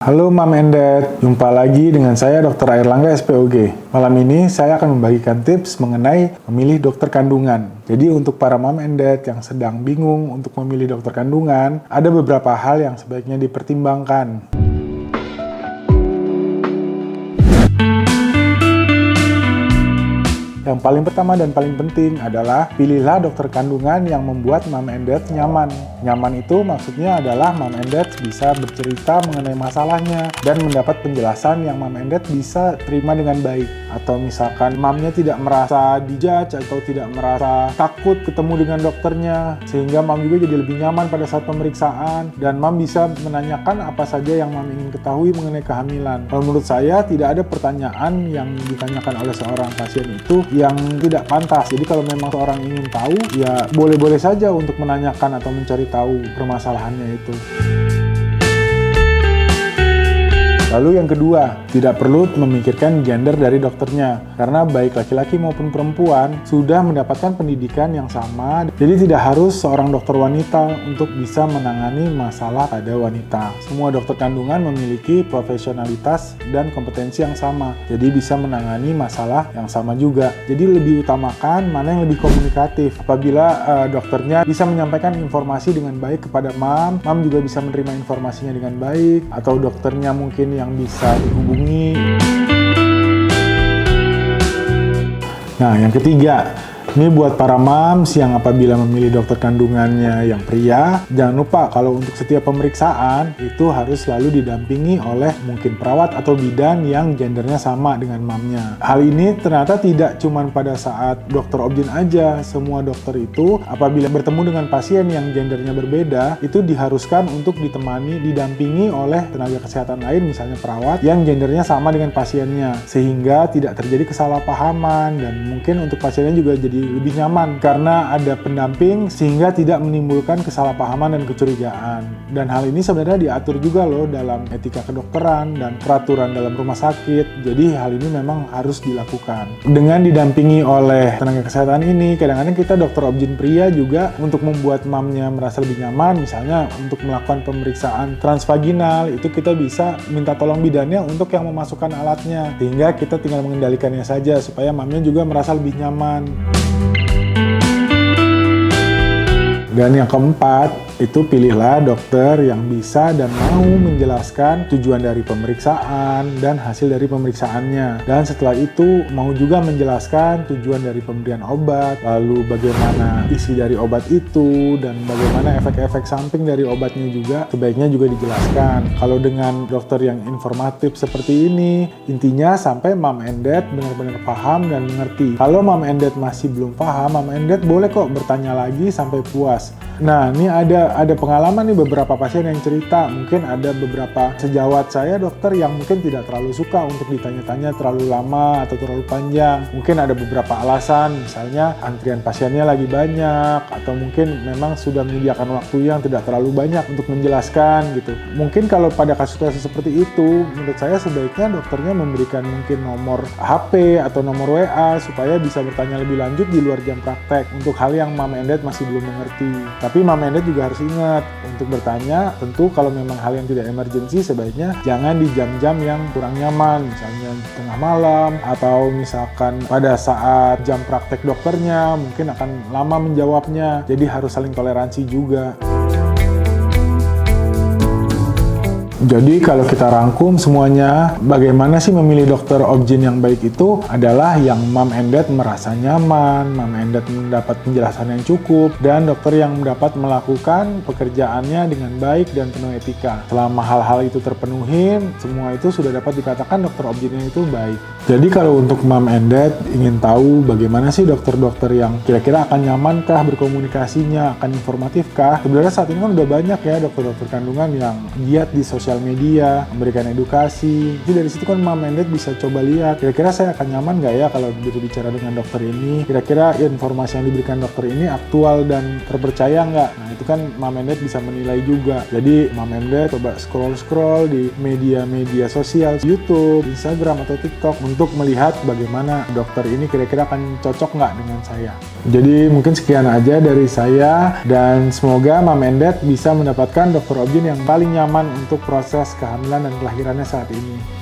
Halo Mam and Dad, jumpa lagi dengan saya Dr. Airlangga SPOG. Malam ini saya akan membagikan tips mengenai memilih dokter kandungan. Jadi untuk para Mam and Dad yang sedang bingung untuk memilih dokter kandungan, ada beberapa hal yang sebaiknya dipertimbangkan. Yang paling pertama dan paling penting adalah pilihlah dokter kandungan yang membuat Mam and Dad nyaman. Nyaman itu maksudnya adalah Mam and Dad bisa bercerita mengenai masalahnya dan mendapat penjelasan yang Mam and Dad bisa terima dengan baik. Atau misalkan mamnya tidak merasa dijudge atau tidak merasa takut ketemu dengan dokternya, sehingga Mam juga jadi lebih nyaman pada saat pemeriksaan dan Mam bisa menanyakan apa saja yang Mam ingin ketahui mengenai kehamilan. Kalau menurut saya tidak ada pertanyaan yang ditanyakan oleh seorang pasien itu yang tidak pantas. Jadi kalau memang seorang ingin tahu, ya boleh-boleh saja untuk menanyakan atau mencari tahu permasalahannya itu. Lalu yang kedua, tidak perlu memikirkan gender dari dokternya, karena baik laki-laki maupun perempuan sudah mendapatkan pendidikan yang sama, jadi tidak harus seorang dokter wanita untuk bisa menangani masalah pada wanita. Semua dokter kandungan memiliki profesionalitas dan kompetensi yang sama, jadi bisa menangani masalah yang sama juga. Jadi lebih utamakan mana yang lebih komunikatif. Apabila dokternya bisa menyampaikan informasi dengan baik kepada Mam juga bisa menerima informasinya dengan baik, atau dokternya mungkin yang bisa dihubungi. Nah, yang ketiga, ini buat para moms yang apabila memilih dokter kandungannya yang pria, jangan lupa kalau untuk setiap pemeriksaan itu harus selalu didampingi oleh mungkin perawat atau bidan yang gendernya sama dengan mamnya. Hal ini ternyata tidak cuma pada saat dokter obgyn aja, semua dokter itu apabila bertemu dengan pasien yang gendernya berbeda, itu diharuskan untuk didampingi oleh tenaga kesehatan lain, misalnya perawat yang gendernya sama dengan pasiennya, sehingga tidak terjadi kesalahpahaman dan mungkin untuk pasiennya juga jadi lebih nyaman karena ada pendamping sehingga tidak menimbulkan kesalahpahaman dan kecurigaan. Dan hal ini sebenarnya diatur juga loh dalam etika kedokteran dan peraturan dalam rumah sakit. Jadi hal ini memang harus dilakukan. Dengan didampingi oleh tenaga kesehatan ini, kadang-kadang kita dokter obgyn pria juga untuk membuat mamnya merasa lebih nyaman, misalnya untuk melakukan pemeriksaan transvaginal, itu kita bisa minta tolong bidannya untuk yang memasukkan alatnya, sehingga kita tinggal mengendalikannya saja supaya mamnya juga merasa lebih nyaman. Dan yang keempat, itu pilihlah dokter yang bisa dan mau menjelaskan tujuan dari pemeriksaan dan hasil dari pemeriksaannya. Dan setelah itu mau juga menjelaskan tujuan dari pemberian obat, lalu bagaimana isi dari obat itu, dan bagaimana efek-efek samping dari obatnya juga sebaiknya juga dijelaskan. Kalau dengan dokter yang informatif seperti ini, intinya sampai Mam and Dad benar-benar paham dan mengerti. Kalau Mam and Dad masih belum paham, Mam and Dad boleh kok bertanya lagi sampai puas. Nah, ini ada pengalaman nih beberapa pasien yang cerita, mungkin ada beberapa sejawat saya dokter yang mungkin tidak terlalu suka untuk ditanya-tanya terlalu lama atau terlalu panjang. Mungkin ada beberapa alasan, misalnya antrian pasiennya lagi banyak, atau mungkin memang sudah menyediakan waktu yang tidak terlalu banyak untuk menjelaskan gitu. Mungkin kalau pada kasus-kasus seperti itu, menurut saya sebaiknya dokternya memberikan mungkin nomor HP atau nomor WA supaya bisa bertanya lebih lanjut di luar jam praktek untuk hal yang Mam and Dad masih belum mengerti. Tapi Mam and Dad juga harus ingat untuk bertanya, tentu kalau memang hal yang tidak emergency sebaiknya jangan di jam-jam yang kurang nyaman, misalnya tengah malam atau misalkan pada saat jam praktek dokternya mungkin akan lama menjawabnya, jadi harus saling toleransi juga. Jadi kalau kita rangkum semuanya, bagaimana sih memilih dokter obgyn yang baik itu adalah yang Mam and Dad merasa nyaman, Mam and Dad mendapat penjelasan yang cukup, dan dokter yang dapat melakukan pekerjaannya dengan baik dan penuh etika. Selama hal-hal itu terpenuhi, semua itu sudah dapat dikatakan dokter obgynnya itu baik. Jadi kalau untuk Mam and Dad ingin tahu bagaimana sih dokter-dokter yang kira-kira akan nyamankah berkomunikasinya, akan informatifkah, sebenarnya saat ini kan udah banyak ya dokter-dokter kandungan yang giat di sosial media, memberikan edukasi. Jadi dari situ kan Mam and Dad bisa coba lihat, kira-kira saya akan nyaman nggak ya kalau berbicara dengan dokter ini, kira-kira informasi yang diberikan dokter ini aktual dan terpercaya nggak. Nah itu kan Mam and Dad bisa menilai juga. Jadi Mam and Dad coba scroll di media-media sosial, YouTube, Instagram atau TikTok untuk melihat bagaimana dokter ini kira-kira akan cocok nggak dengan saya. Jadi mungkin sekian aja dari saya, dan semoga Mam and Dad bisa mendapatkan dokter obgyn yang paling nyaman untuk proses proses kehamilan dan kelahirannya saat ini.